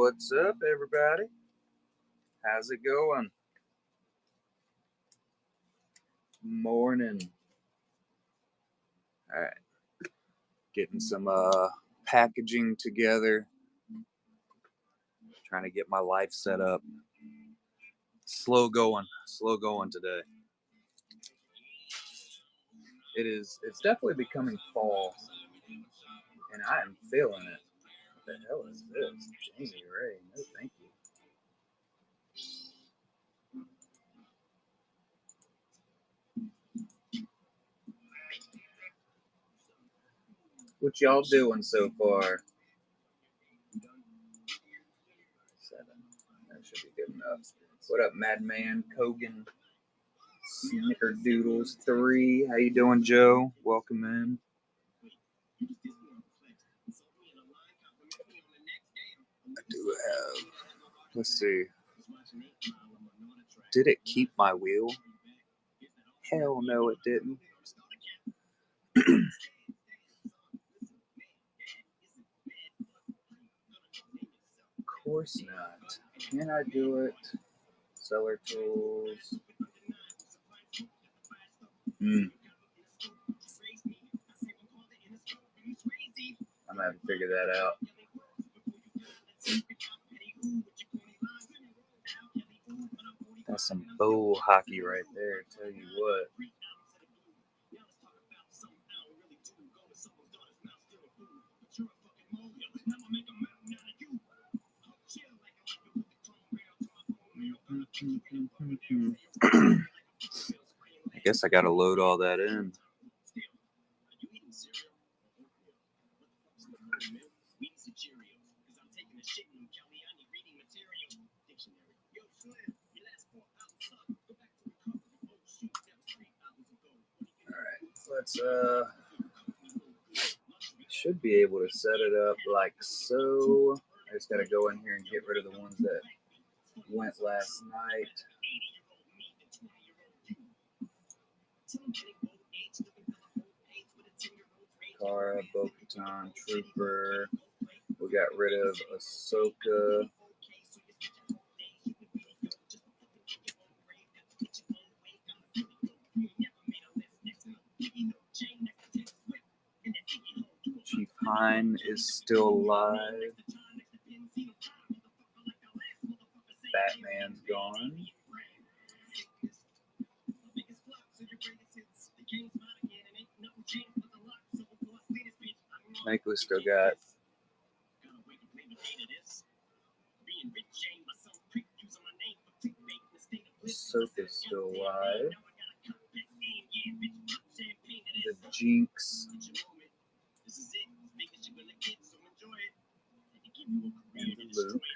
What's up, everybody? How's it going? Morning. All right, getting some packaging together. Trying to get my life set up. Slow going today. It's definitely becoming fall, and I am feeling it. What the hell is this? Jamie Ray, no thank you. What y'all doing so far? 7. That should be good enough. What up, Madman, Kogan, Snickerdoodles 3? How you doing, Joe? Welcome in. I do have. Let's see. Did it keep my wheel? Hell no, it didn't. Of course not. Can I do it? Seller tools. I'm gonna have to figure that out. That's some bow hockey right there, tell you what. I guess I gotta load all that in. Let's should be able to set it up like so. I just gotta go in here and get rid of the ones that went last night. Kara, Bo-Katan, Trooper. We got rid of Ahsoka. Chief Hine is still alive. Batman's gone. I think we still got Ahsoka's still alive. The Jinx. And the Luke.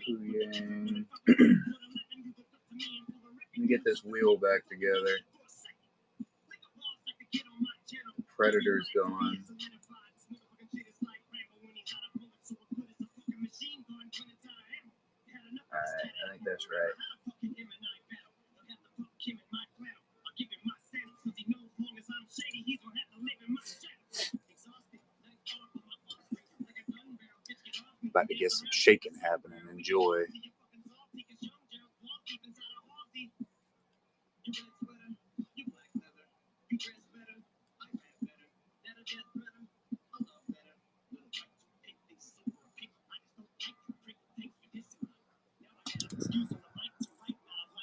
Huyang. Let me get this wheel back together. Predator's gone. Alright, I think that's right. About to get some shaking happening. Enjoy.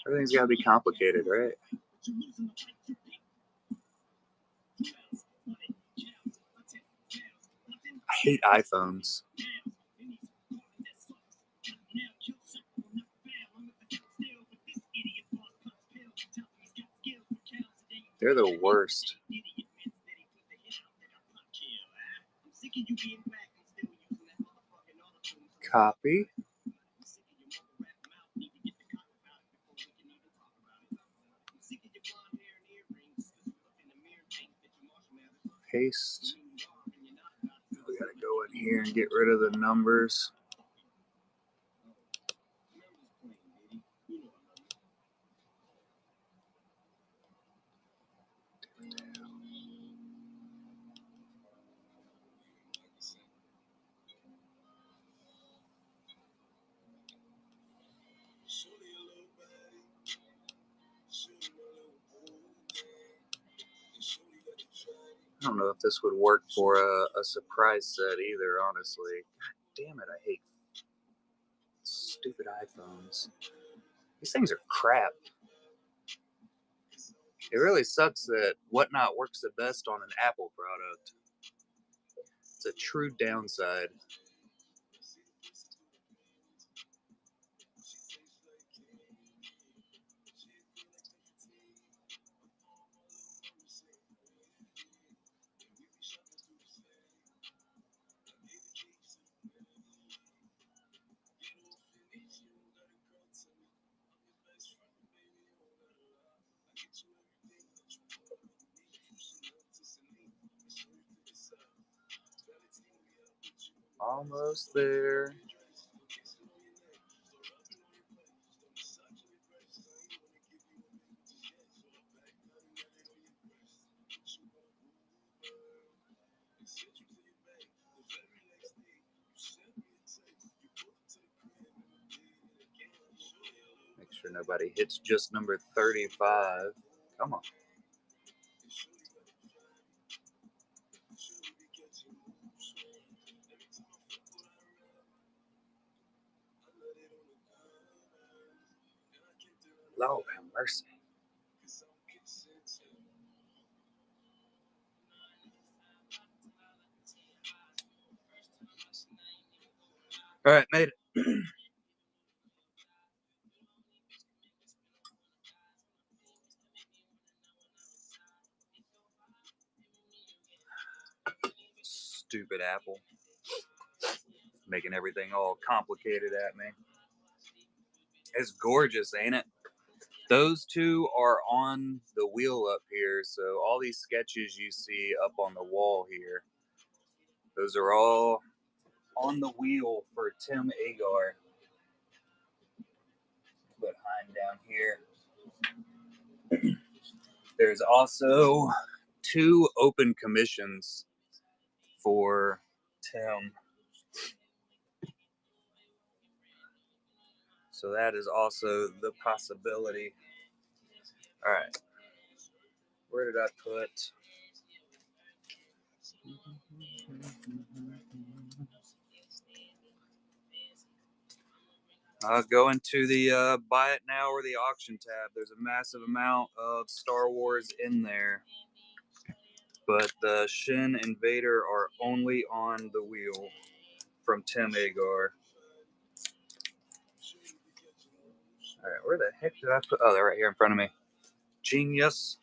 Everything's got to be complicated, right? I hate iPhones. They're the worst. Copy. Paste. We gotta go in here and get rid of the numbers. I don't know if this would work for a surprise set either, honestly. God damn it, I hate stupid iPhones. These things are crap. It really sucks that whatnot works the best on an Apple product. It's a true downside. Almost there. Make sure nobody hits just number 35. Come on. Lord have mercy. All right, made it. Stupid Apple. Making everything all complicated at me. It's gorgeous, ain't it? Those two are on the wheel up here, so all these sketches you see up on the wall here, those are all on the wheel for Tim Agar. Put Hein down here. There's also 2 open commissions for Tim. So that is also the possibility. All right. Where did I put? Go into the buy it now or the auction tab. There's a massive amount of Star Wars in there. But the Shin and Vader are only on the wheel from Tim Agar. All right, where the heck did I put? Oh, they're right here in front of me. Genius.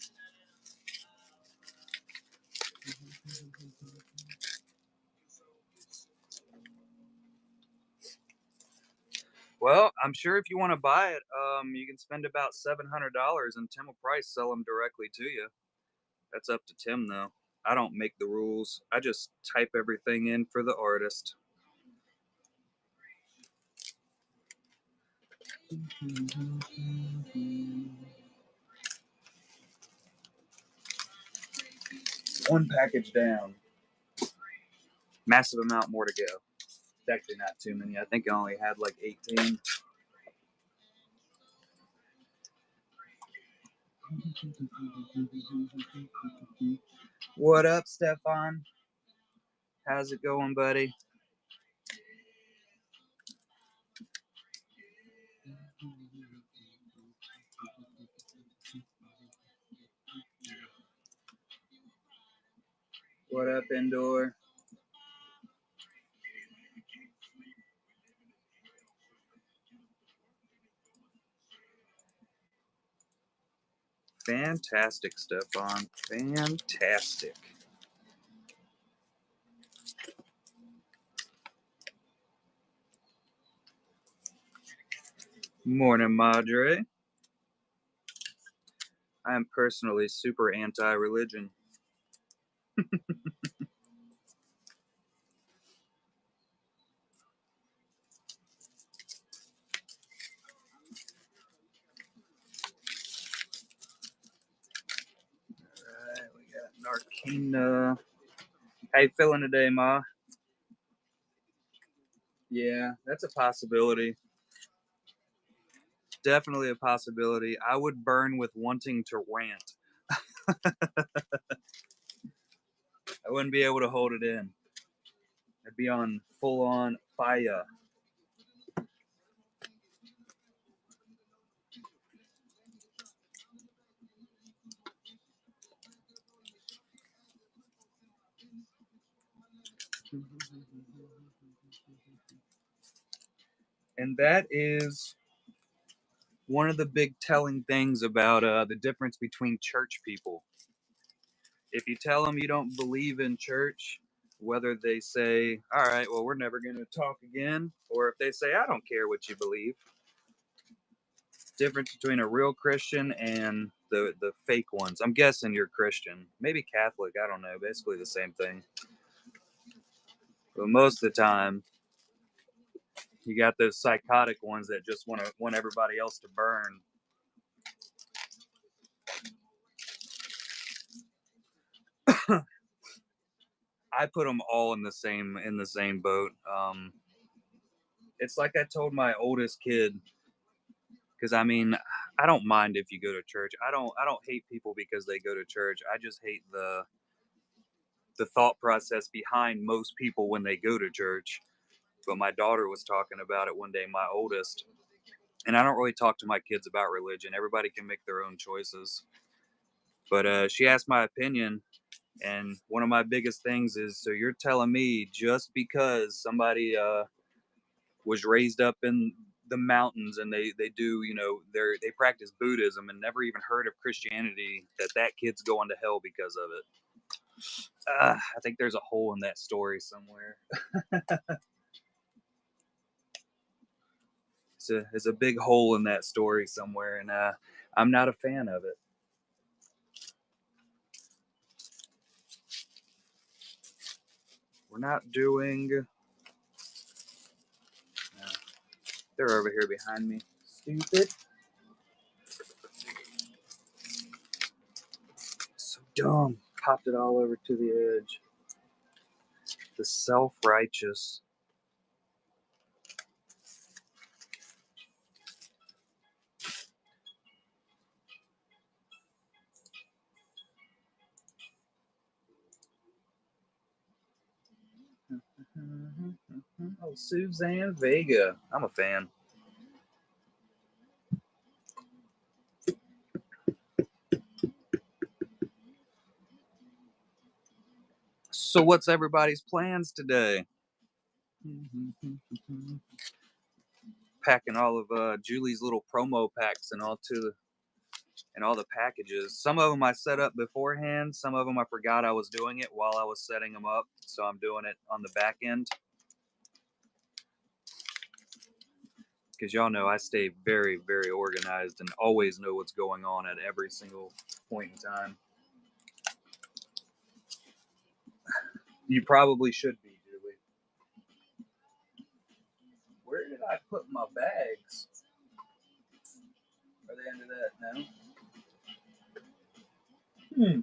Well, I'm sure if you want to buy it, you can spend about $700 and Tim will probably sell them directly to you. That's up to Tim, though. I don't make the rules. I just type everything in for the artist. One package down. Massive amount more to go. It's actually not too many. I think I only had like 18. What up, Stefan? How's it going, buddy? What up, Indoor? Fantastic, Stefan. Fantastic. Morning, Madre. I am personally super anti-religion. Alright, we got Narcana. How you feeling today, Ma? Yeah, that's a possibility. Definitely a possibility. I would burn with wanting to rant. I wouldn't be able to hold it in. I'd be on full on fire. And that is one of the big telling things about the difference between church people. If you tell them you don't believe in church, whether they say, all right, well, we're never going to talk again, or if they say, I don't care what you believe, difference between a real Christian and the fake ones. I'm guessing you're Christian, maybe Catholic, I don't know, basically the same thing. But most of the time, you got those psychotic ones that just want everybody else to burn. I put them all in the same boat. It's like I told my oldest kid, because I mean, I don't mind if you go to church. I don't hate people because they go to church. I just hate the thought process behind most people when they go to church. But my daughter was talking about it one day, my oldest, and I don't really talk to my kids about religion. Everybody can make their own choices. But she asked my opinion, and one of my biggest things is, so you're telling me just because somebody was raised up in the mountains and they do, they practice Buddhism and never even heard of Christianity, that kid's going to hell because of it? I think there's a hole in that story somewhere. It's a big hole in that story somewhere, and I'm not a fan of it. We're not doing. They're over here behind me. Stupid. So dumb. Popped it all over to the edge. The self-righteous. Oh, Suzanne Vega. I'm a fan. So what's everybody's plans today? Packing all of Julie's little promo packs and all the packages. Some of them I set up beforehand. Some of them I forgot I was doing it while I was setting them up. So I'm doing it on the back end. Because y'all know I stay very, very organized and always know what's going on at every single point in time. You probably should be, Julie. Where did I put my bags? Are they under that? No.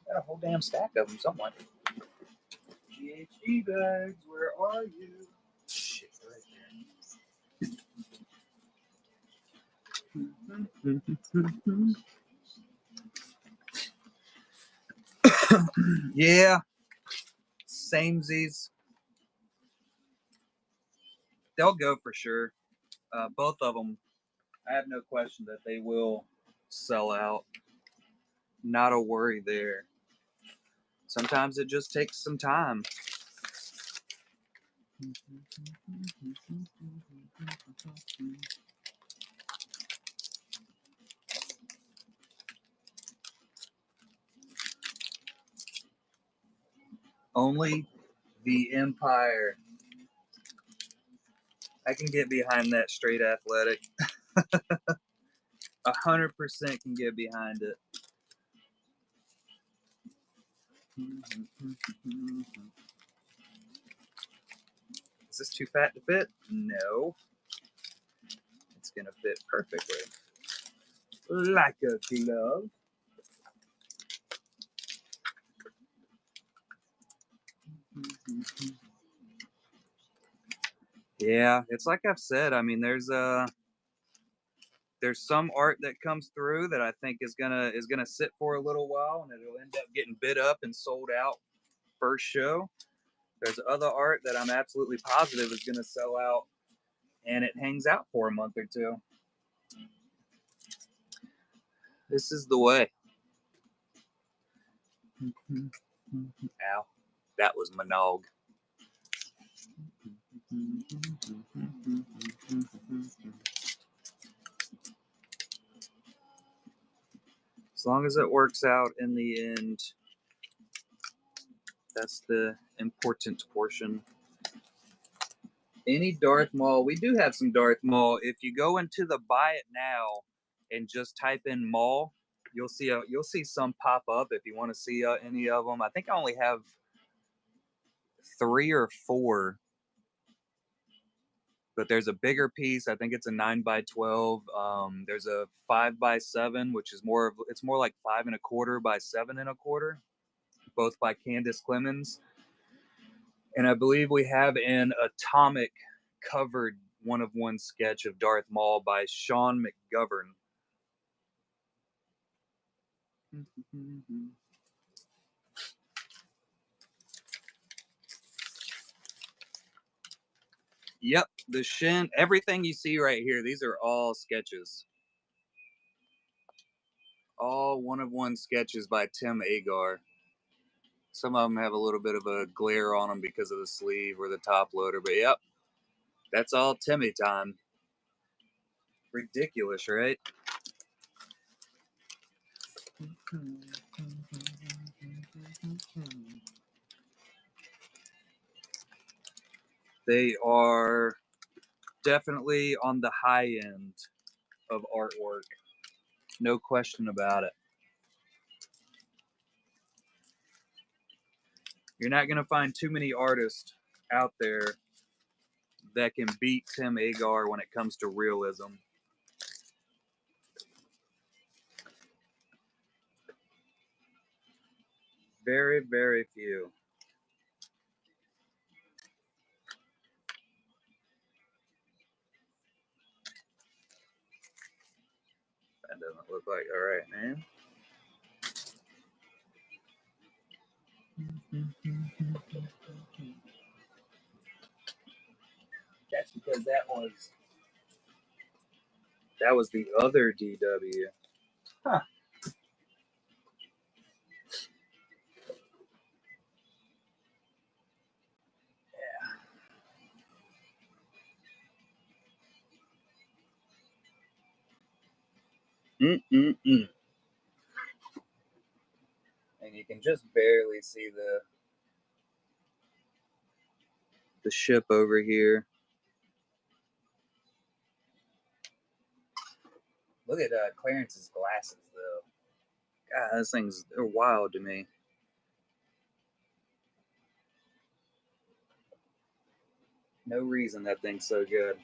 Got a whole damn stack of them somewhere. GHG bags, where are you? Shit, right there. Yeah, samesies. They'll go for sure. Both of them, I have no question that they will sell out. Not a worry there. Sometimes it just takes some time. Only the Empire. I can get behind that straight athletic. 100% can get behind it. Is this too fat to fit? No. It's going to fit perfectly. Like a glove. Yeah, it's like I've said. I mean, there's There's some art that comes through that I think is gonna sit for a little while, and it'll end up getting bid up and sold out first show. There's other art that I'm absolutely positive is gonna sell out, and it hangs out for a month or two. This is the way. Ow, that was Minogue. As long as it works out in the end, that's the important portion. Any Darth Maul, we do have some Darth Maul. If you go into the buy it now and just type in Maul, you'll see some pop up if you want to see any of them. I think I only have 3 or 4, but there's a bigger piece. I think it's a 9x12. There's a 5x7, which is more like 5 1/4 by 7 1/4, both by Candace Clemens. And I believe we have an atomic covered 1-of-1 sketch of Darth Maul by Sean McGovern. Yep, the Shin, everything you see right here, these are all sketches. All 1-of-1 sketches by Tim Agar. Some of them have a little bit of a glare on them because of the sleeve or the top loader, but yep, that's all Timmy time. Ridiculous, right? They are definitely on the high end of artwork. No question about it. You're not going to find too many artists out there that can beat Tim Agar when it comes to realism. Very, very few. That doesn't look like all right, man. That's because that was the other DW. Huh. Yeah. And you can just barely see the ship over here. Look at Clarence's glasses, though. God, those things, they're wild to me. No reason that thing's so good.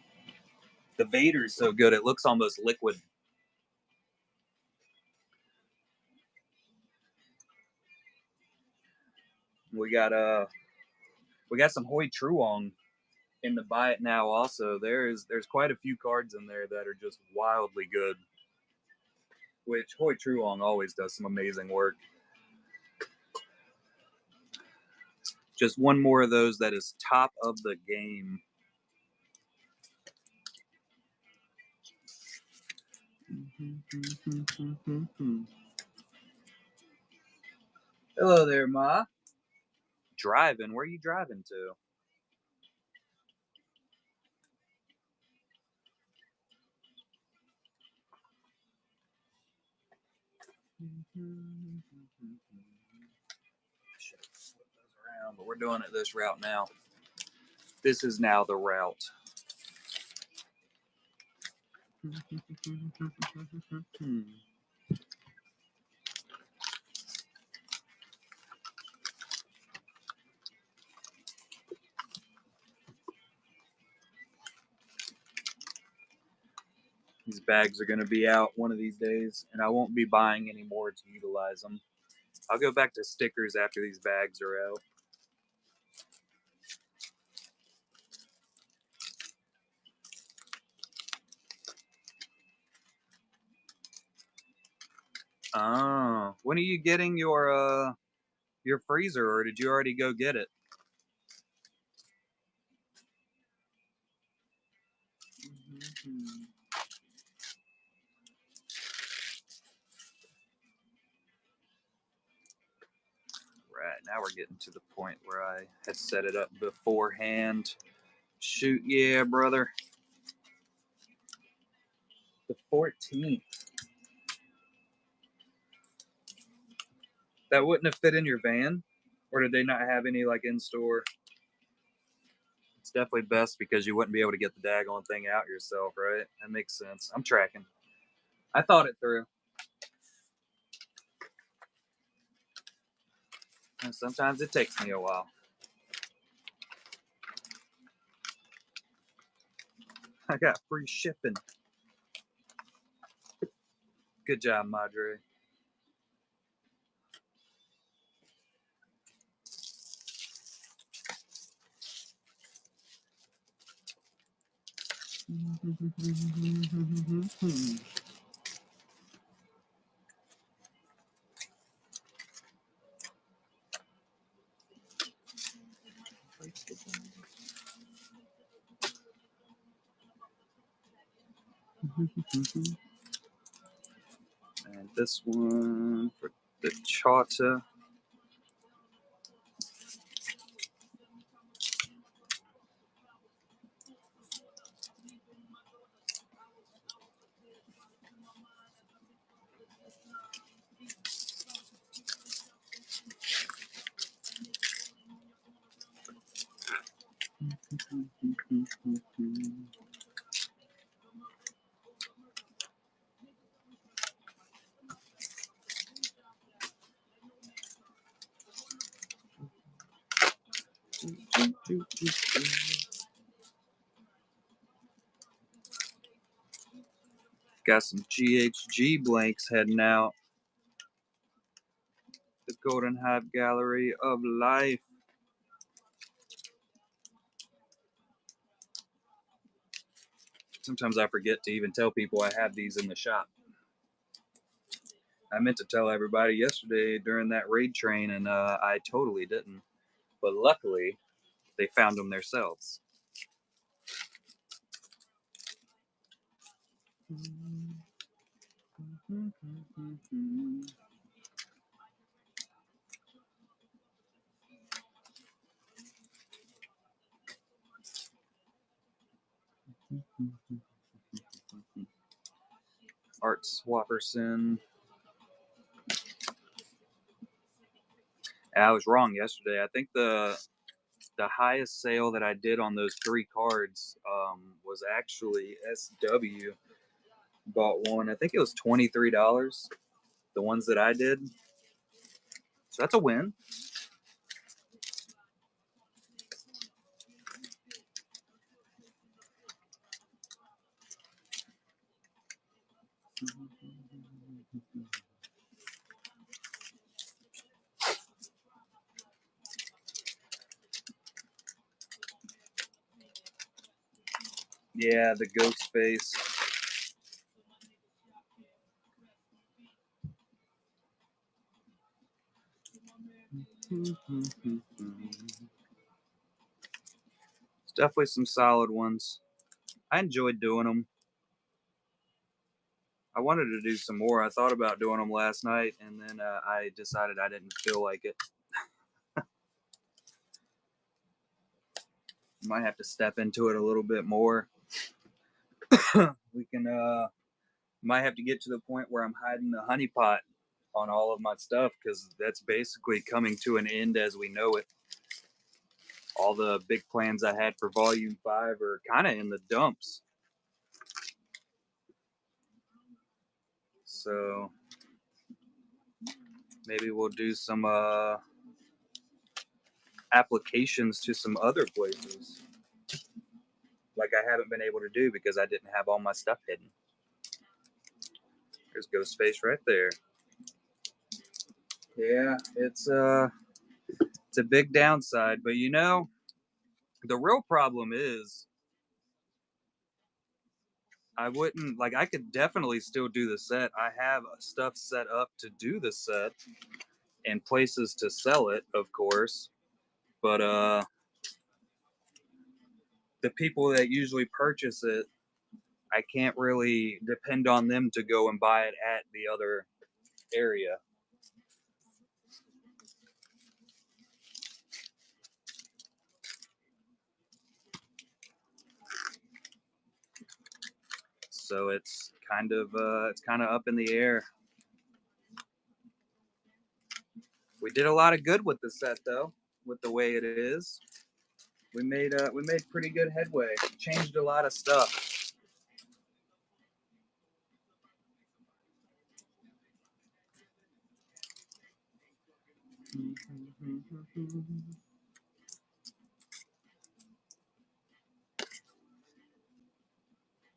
The Vader's so good, it looks almost liquid. We got some Hoi Truong in the buy it now also. There's quite a few cards in there that are just wildly good. Which Hoi Truong always does some amazing work. Just one more of those that is top of the game. Hello there, Ma. Driving? Where are you driving to? Should have flipped those around, but we're doing it this route now. This is now the route. These bags are going to be out one of these days, and I won't be buying any more to utilize them. I'll go back to stickers after these bags are out. Oh, when are you getting your freezer, or did you already go get it? Mhm. Right, now we're getting to the point where I had set it up beforehand. Shoot, yeah, brother. The 14th. That wouldn't have fit in your van? Or did they not have any like in store? It's definitely best because you wouldn't be able to get the daggone thing out yourself, right? That makes sense. I'm tracking. I thought it through. And sometimes it takes me a while. I got free shipping. Good job, Madre. And this one for the charter. Got some GHG blanks heading out. The Golden Hive Gallery of Life. Sometimes I forget to even tell people I have these in the shop. I meant to tell everybody yesterday during that raid train, and I totally didn't. But luckily, they found them themselves. Art Swapperson. I was wrong yesterday. I think the highest sale that I did on those 3 cards was actually SW bought one. I think it was $23. The ones that I did. So that's a win. Yeah, the ghost face. It's definitely some solid ones. I enjoyed doing them. I wanted to do some more. I thought about doing them last night, and then I decided I didn't feel like it. Might have to step into it a little bit more. We can might have to get to the point where I'm hiding the honeypot on all of my stuff, because that's basically coming to an end as we know it. All the big plans I had for volume 5 are kind of in the dumps. So maybe we'll do some applications to some other places, like I haven't been able to do because I didn't have all my stuff hidden. There's Ghostface right there. Yeah, it's a big downside, but you know, the real problem is I wouldn't like. I could definitely still do the set. I have stuff set up to do the set and places to sell it, of course. But the people that usually purchase it, I can't really depend on them to go and buy it at the other area. So it's kind of up in the air. We did a lot of good with the set though, with the way it is. We made pretty good headway. Changed a lot of stuff.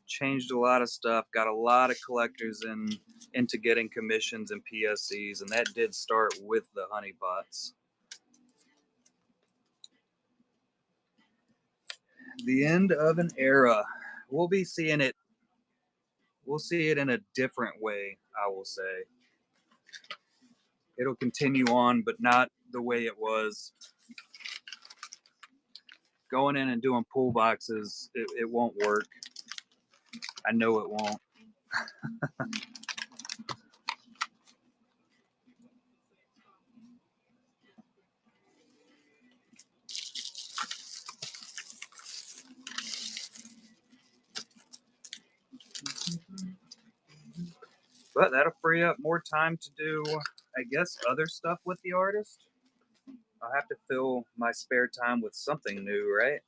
Changed a lot of stuff. Got a lot of collectors into getting commissions and PSCs, and that did start with the Honeypots. The end of an era. We'll be seeing it. We'll see it in a different way, I will say. It'll continue on, but not the way it was. Going in and doing pool boxes, it won't work. I know it won't. But that'll free up more time to do, I guess, other stuff with the artist. I'll have to fill my spare time with something new, right?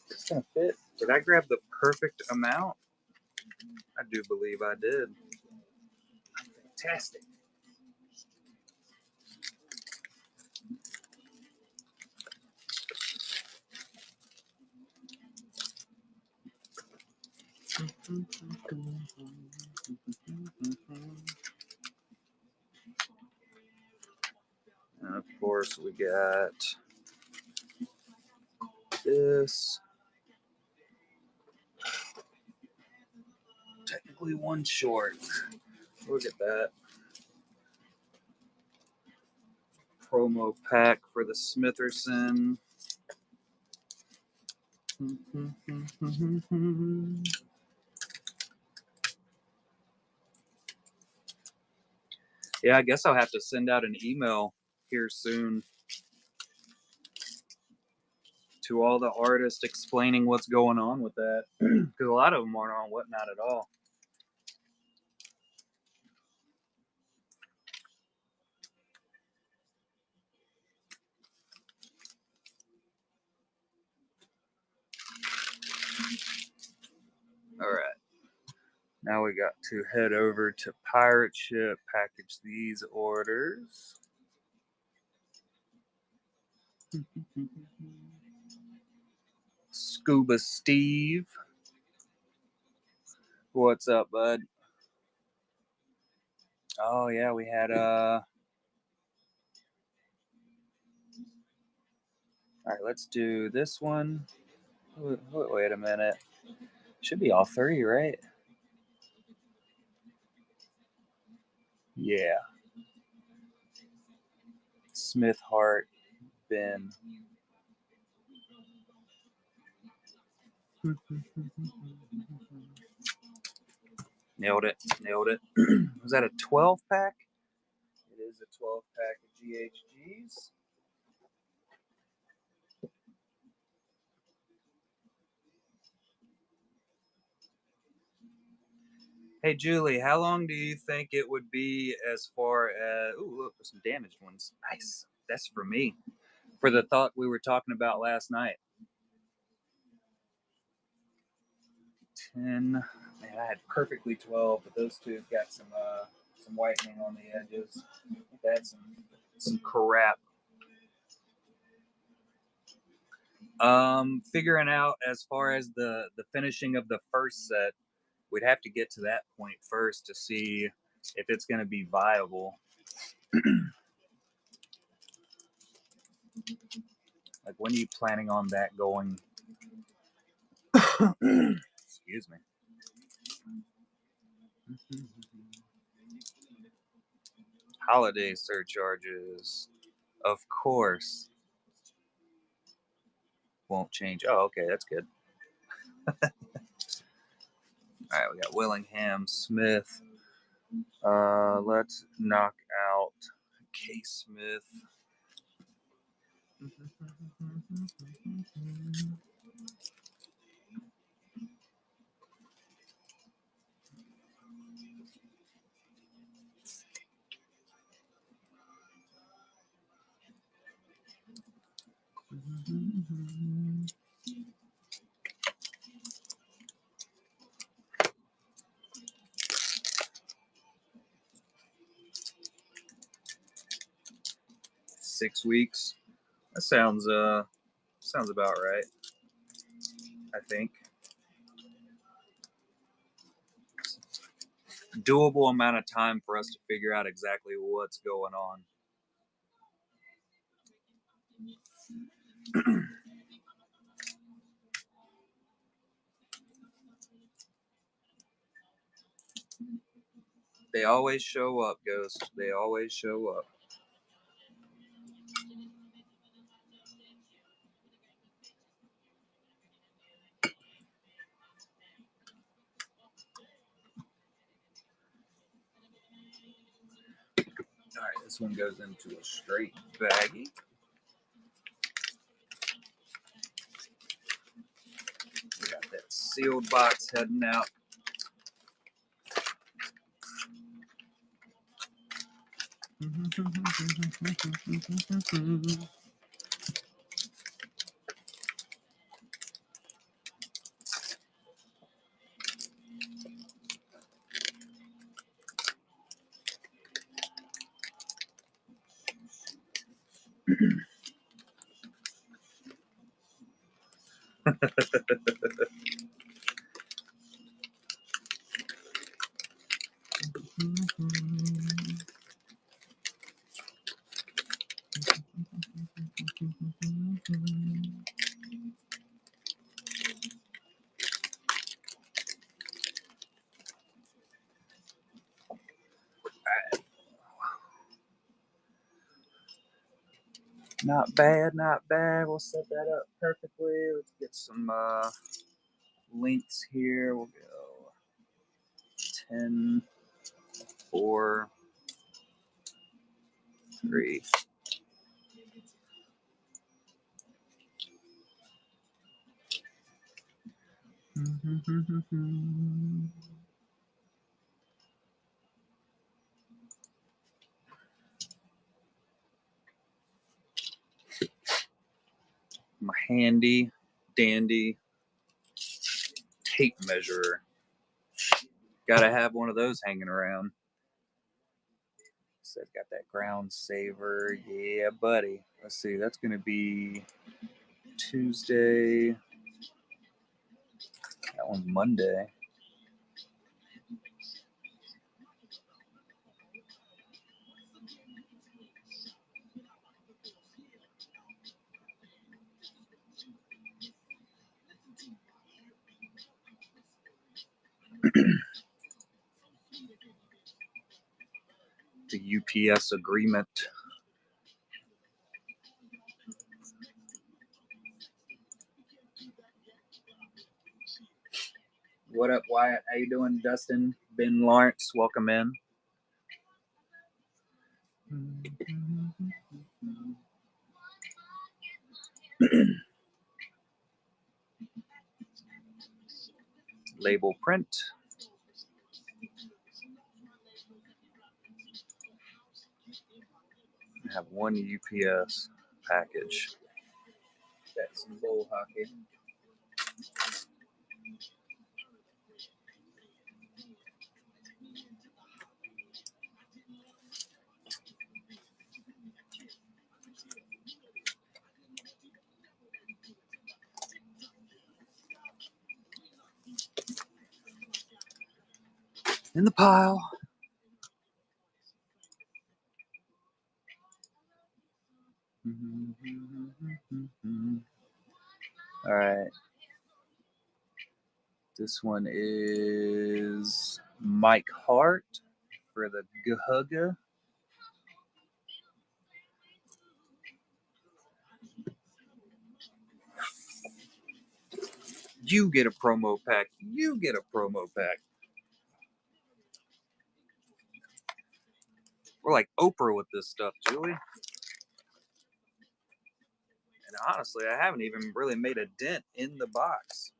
It's gonna fit. Did I grab the perfect amount? I do believe I did. Fantastic. And of course, we got this. Technically, one short. Look at that. Promo pack for the Smitherson. Yeah, I guess I'll have to send out an email here soon to all the artists explaining what's going on with that. Because a lot of them aren't on Whatnot at all. All right. Now we got to head over to Pirate Ship, package these orders. Scuba Steve. What's up, bud? Oh yeah, we had all right, let's do this one. Wait a minute. Should be all three, right? Yeah. Smith Hart, Ben. Nailed it. Nailed it. Was that a 12 pack? It is a 12 pack of GHGs. Hey, Julie, how long do you think it would be as far as. Ooh, look, there's some damaged ones. Nice. That's for me. For the thought we were talking about last night. 10. Man, I had perfectly 12, but those two have got some whitening on the edges. That's some crap. Figuring out as far as the finishing of the first set, we'd have to get to that point first to see if it's going to be viable. Like, when are you planning on that going? Excuse me. Holiday surcharges, of course, won't change. Oh, okay, that's good. All right, we got Willingham, Smith. Let's knock out K. Smith. 6 weeks. That sounds about right, I think. Doable amount of time for us to figure out exactly what's going on. They always show up, Ghost. They always show up. All right, this one goes into a straight baggie. We got that sealed box heading out. Not bad, not bad. We'll set that up perfectly. Let's get some links here. We'll go 10, 4, 3. My handy dandy tape measure. Gotta have one of those hanging around. So I've got that ground saver. Yeah, buddy. Let's see. That's gonna be Tuesday. That one's Monday. The UPS agreement. What up, Wyatt? How you doing, Dustin? Ben Lawrence, welcome in. Label print. I have one UPS package. Got some bull hockey. in the pile. All right. This one is Mike Hart for the Gahuga. You get a promo pack. You get a promo pack. We're like Oprah with this stuff, Julie. And honestly, I haven't even really made a dent in the box.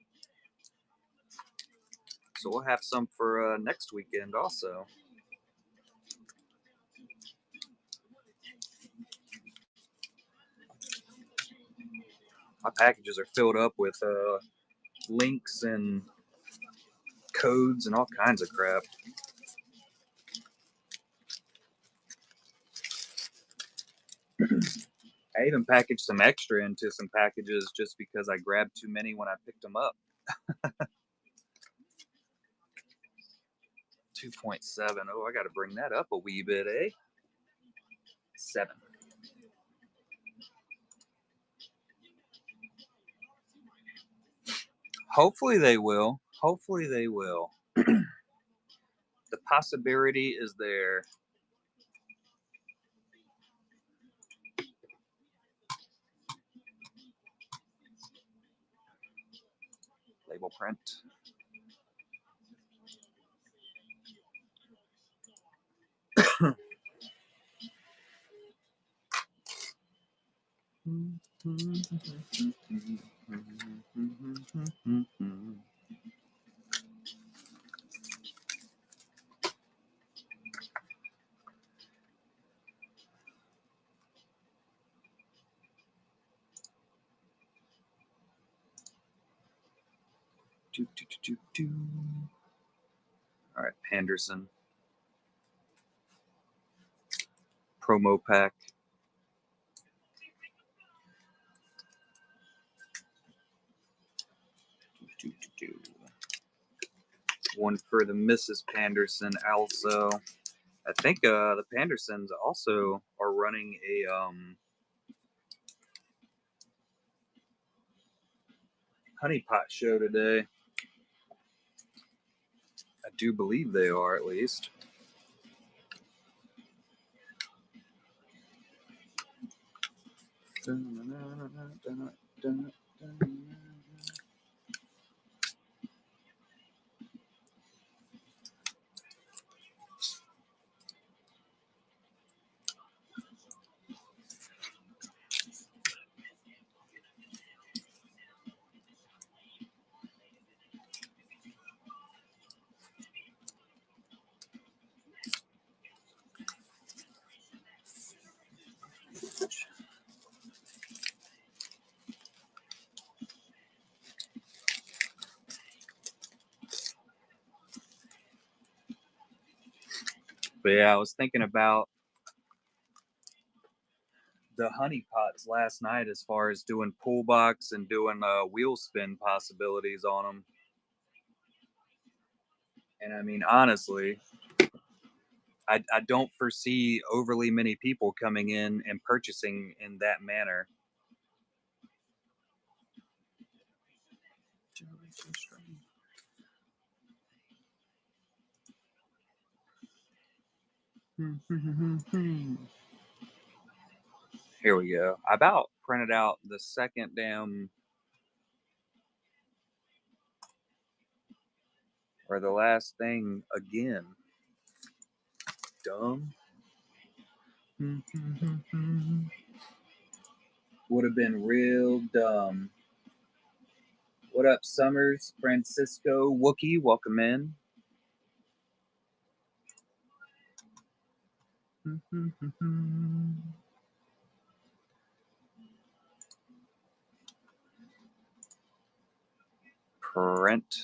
So we'll have some for next weekend also. My packages are filled up with links and codes and all kinds of crap. I even packaged some extra into some packages just because I grabbed too many when I picked them up. 2.7. Oh, I got to bring that up a wee bit, eh? 7. Hopefully they will. Hopefully they will. The possibility is there. Label print. All right, Panderson. Promo pack. One for the Mrs. Panderson also. I think the Pandersons also are running a Honeypot show today. I do believe they are, at least. But yeah, I was thinking about the Honeypots last night as far as doing pull box and doing wheel spin possibilities on them. And I mean, honestly, I don't foresee overly many people coming in and purchasing in that manner. Here we go. I about printed out the second damn, or the last thing again. Dumb. Would have been real dumb. What up, Summers? Francisco Wookie, welcome in. Print.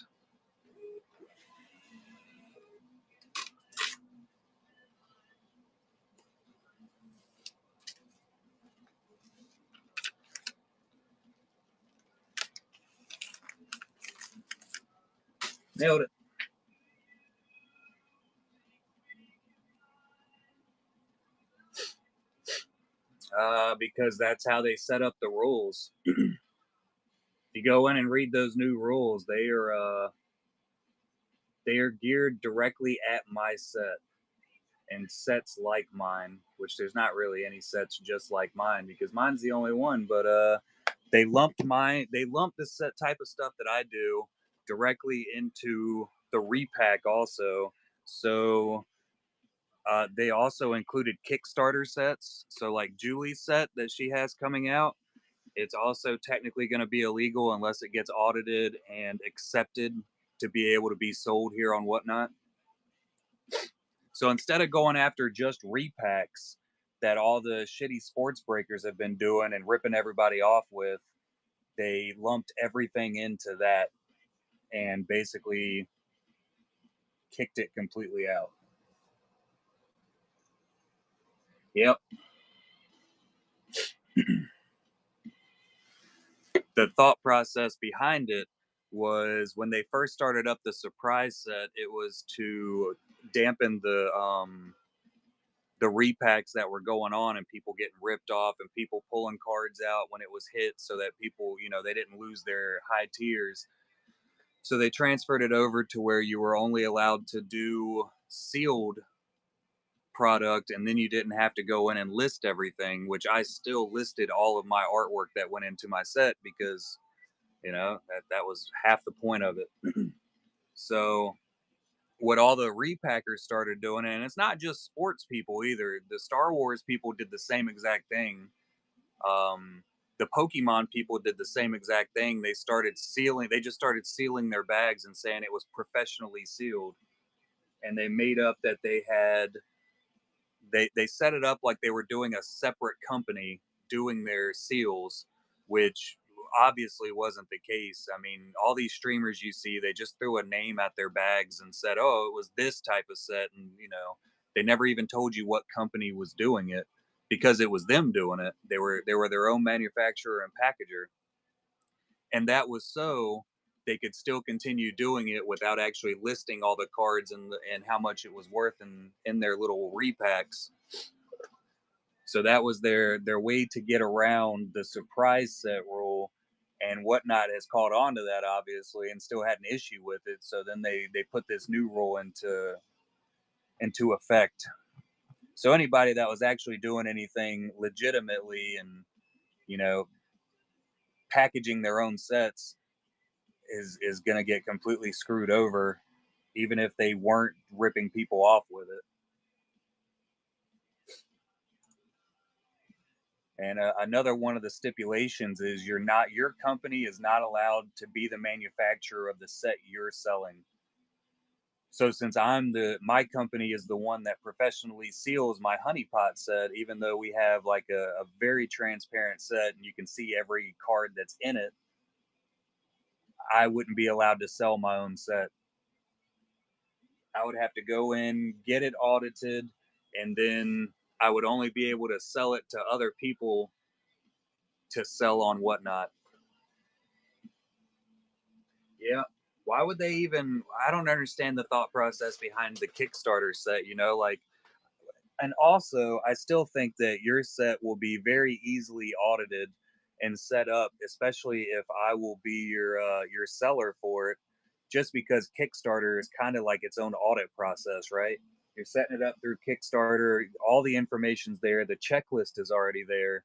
Nailed it. because that's how they set up the rules. If you go in and read those new rules, they are geared directly at my set and sets like mine, which there's not really any sets just like mine because mine's the only one. But they lumped the set type of stuff that I do directly into the repack also. So they also included Kickstarter sets. So like Julie's set that she has coming out, it's also technically going to be illegal unless it gets audited and accepted to be able to be sold here on Whatnot. So instead of going after just repacks that all the shitty sports breakers have been doing and ripping everybody off with, they lumped everything into that and basically kicked it completely out. Yep. The thought process behind it was when they first started up the surprise set, it was to dampen the repacks that were going on and people getting ripped off and people pulling cards out when it was hit so that people, they didn't lose their high tiers. So they transferred it over to where you were only allowed to do sealed product and then you didn't have to go in and list everything, which I still listed all of my artwork that went into my set because, that was half the point of it. So what all the repackers started doing, and it's not just sports people either. The Star Wars people did the same exact thing. The Pokemon people did the same exact thing. They just started sealing their bags and saying it was professionally sealed. And they made up that they set it up like they were doing a separate company doing their seals, which obviously wasn't the case. I mean, all these streamers you see, they just threw a name at their bags and said, "Oh, it was this type of set," and they never even told you what company was doing it because it was them doing it. They were their own manufacturer and packager, and that was so they could still continue doing it without actually listing all the cards and how much it was worth in their little repacks. So that was their way to get around the surprise set rule, and Whatnot has caught on to that obviously and still had an issue with it. So then they put this new rule into effect. So anybody that was actually doing anything legitimately and you know packaging their own sets is going to get completely screwed over, even if they weren't ripping people off with it. And another one of the stipulations is your company is not allowed to be the manufacturer of the set you're selling. So since my company is the one that professionally seals my Honeypot set, even though we have like a very transparent set and you can see every card that's in it, I wouldn't be allowed to sell my own set. I would have to go in, get it audited, and then I would only be able to sell it to other people to sell on Whatnot. Yeah. Why would they even? I don't understand the thought process behind the Kickstarter set, like, and also I still think that your set will be very easily audited and set up, especially if I will be your seller for it, just because Kickstarter is kind of like its own audit process, right? You're setting it up through Kickstarter, all the information's there, the checklist is already there.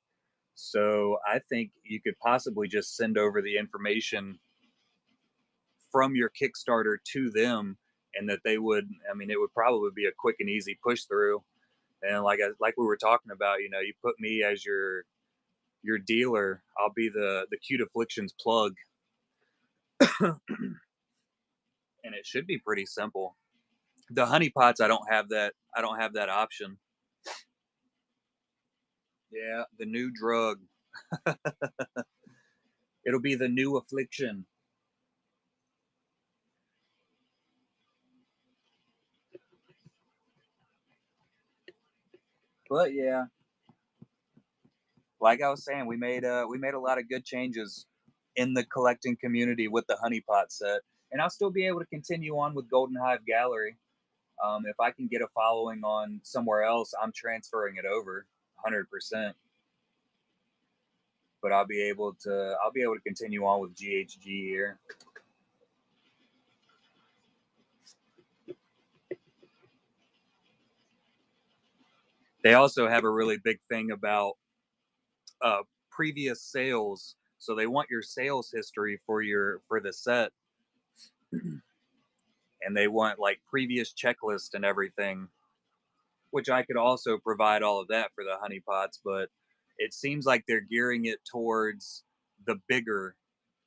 So I think you could possibly just send over the information from your Kickstarter to them, and that they would. I mean, it would probably be a quick and easy push through. And like we were talking about, you put me as your dealer. I'll be the Cute Afflictions plug, and it should be pretty simple. The Honeypots, I don't have that. I don't have that option. Yeah, the new drug. It'll be the new affliction. But yeah, like I was saying, we made a lot of good changes in the collecting community with the Honeypot set, and I'll still be able to continue on with Golden Hive Gallery. If I can get a following on somewhere else, I'm transferring it over 100%. but I'll be able to continue on with GHG here. They also have a really big thing about uh, previous sales. So they want your sales history for the set, and they want like previous checklist and everything, which I could also provide all of that for the honeypots. But it seems like they're gearing it towards the bigger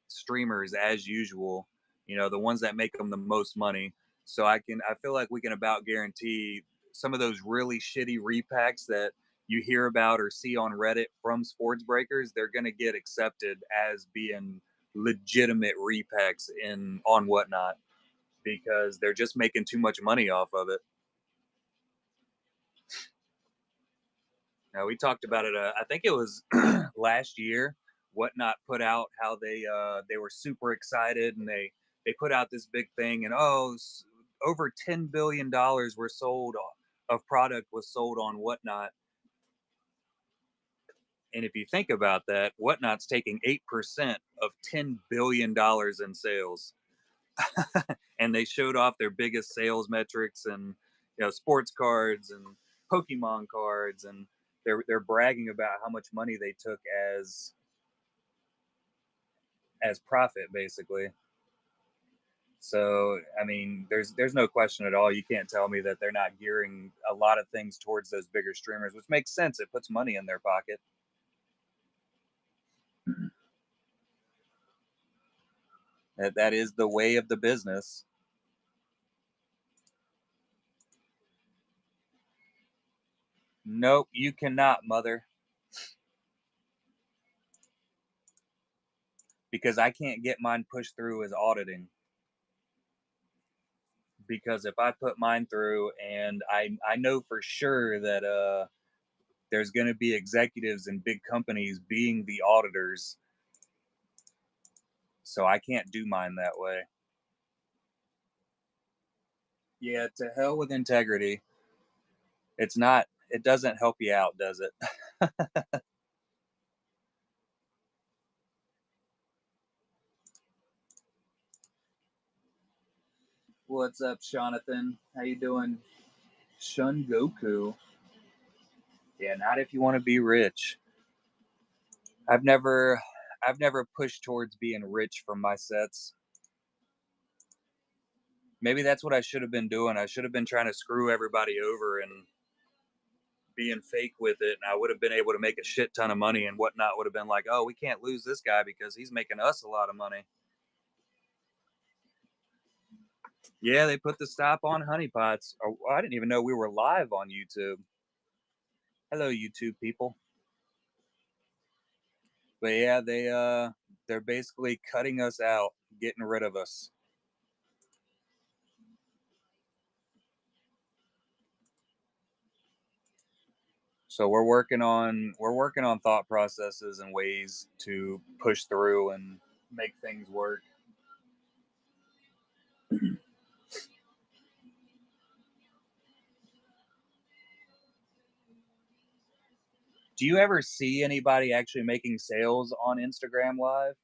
streamers as usual. The ones that make them the most money. So I feel like we can about guarantee some of those really shitty repacks that you hear about or see on Reddit from sports breakers, they're going to get accepted as being legitimate repacks in on Whatnot, because they're just making too much money off of it. Now, we talked about it. I think it was last year. Whatnot put out how they were super excited, and they put out this big thing, and over $10 billion were sold of product was sold on Whatnot. And if you think about that, Whatnot's taking 8% of $10 billion in sales, and they showed off their biggest sales metrics, and sports cards and Pokemon cards, and they're bragging about how much money they took as profit, basically. So I mean, there's no question at all. You can't tell me that they're not gearing a lot of things towards those bigger streamers, which makes sense. It puts money in their pocket. That is the way of the business. Nope, you cannot, mother, because I can't get mine pushed through as auditing. Because if I put mine through, and I know for sure that there's going to be executives in big companies being the auditors, so I can't do mine that way. Yeah, to hell with integrity. It's not. It doesn't help you out, does it? What's up, Jonathan? How you doing? Shun Goku. Yeah, not if you want to be rich. I've never, I've never pushed towards being rich from my sets. Maybe that's what I should have been doing. I should have been trying to screw everybody over and being fake with it, and I would have been able to make a shit ton of money, and Whatnot would have been like, "Oh, we can't lose this guy because he's making us a lot of money." Yeah, they put the stop on Honeypots. Oh, I didn't even know we were live on YouTube. Hello, YouTube people. But yeah, they're basically cutting us out, getting rid of us. So we're working on thought processes and ways to push through and make things work. Do you ever see anybody actually making sales on Instagram Live?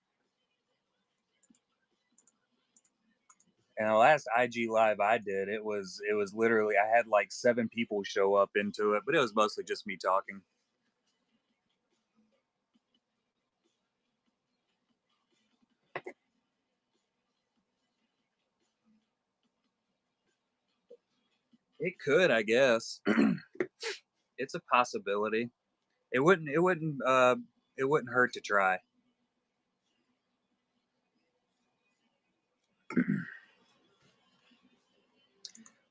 And the last IG Live I did, it was literally, I had like 7 people show up into it, but it was mostly just me talking. It could, I guess. It's a possibility. It wouldn't hurt to try.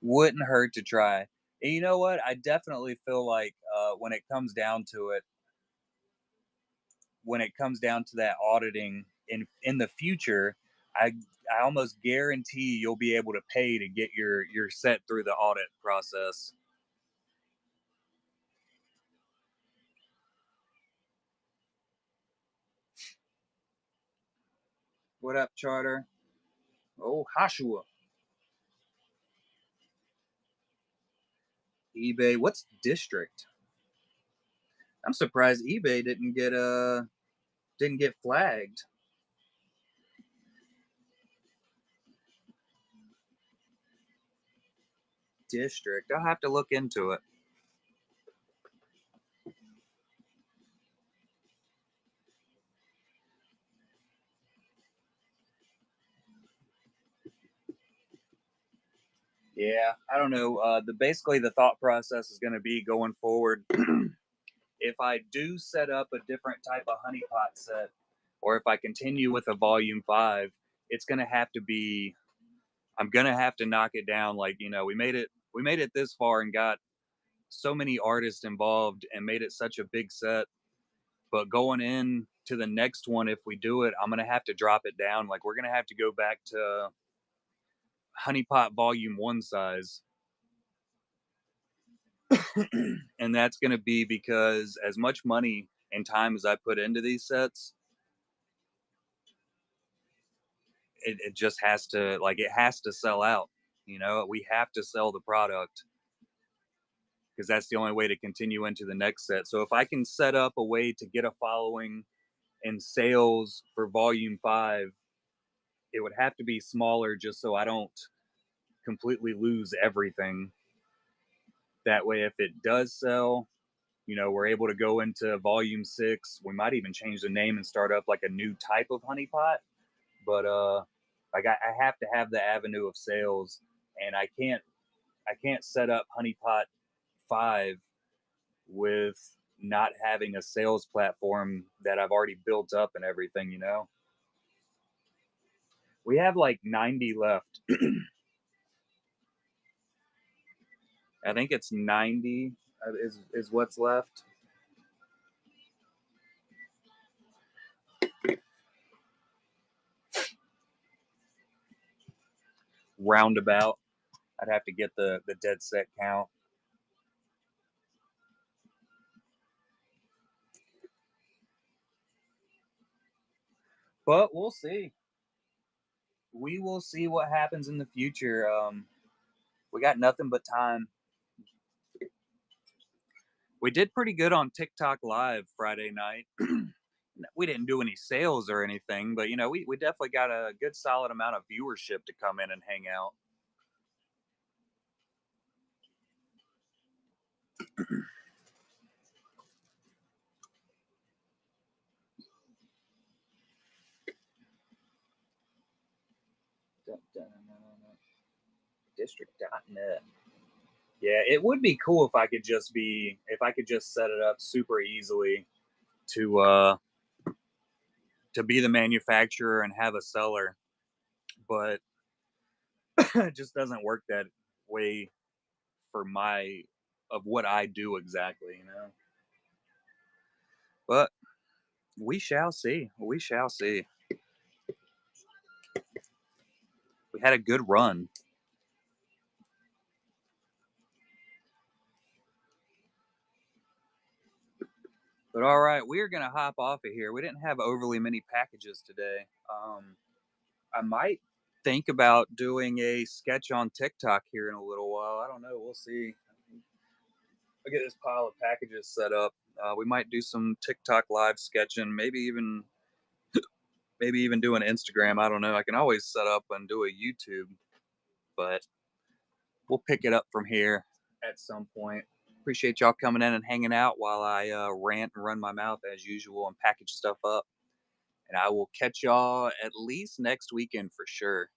Wouldn't hurt to try. And you know what? I definitely feel like when it comes down to that auditing in the future, I I almost guarantee you'll be able to pay to get your set through the audit process. What up, Charter? Oh, Hashua. eBay. What's district? I'm surprised eBay didn't get a. didn't get flagged. District. I'll have to look into it. Yeah, I don't know. Basically the thought process is going to be going forward. If I do set up a different type of honeypot set, or if I continue with a volume 5, it's going to have to be. I'm going to have to knock it down. Like, we made it this far and got so many artists involved and made it such a big set. But going in to the next one, if we do it, I'm going to have to drop it down. Like, we're going to have to go back to honeypot volume 1 size. And that's going to be because as much money and time as I put into these sets, it just has to, like, it has to sell out. We have to sell the product because that's the only way to continue into the next set. So if I can set up a way to get a following and sales for volume 5, it would have to be smaller just so I don't completely lose everything. That way, if it does sell, we're able to go into volume 6. We might even change the name and start up like a new type of honeypot. But like I have to have the avenue of sales, and I can't set up honeypot 5 with not having a sales platform that I've already built up and everything. We have like 90 left. I think it's 90 is what's left. Roundabout. I'd have to get the dead set count. But we'll see. We will see what happens in the future. We got nothing but time. We did pretty good on TikTok Live Friday night. We didn't do any sales or anything, but we definitely got a good solid amount of viewership to come in and hang out. District.net. Yeah, it would be cool if I could just set it up super easily to to be the manufacturer and have a seller, but it just doesn't work that way for my of what I do exactly. But we shall see. We shall see. We had a good run. But all right, we are gonna hop off of here. We didn't have overly many packages today. I might think about doing a sketch on TikTok here in a little while. I don't know. We'll see. I'll get this pile of packages set up. We might do some TikTok live sketching. Maybe even do an Instagram. I don't know. I can always set up and do a YouTube, but we'll pick it up from here at some point. Appreciate y'all coming in and hanging out while I rant and run my mouth as usual and package stuff up. And I will catch y'all at least next weekend for sure.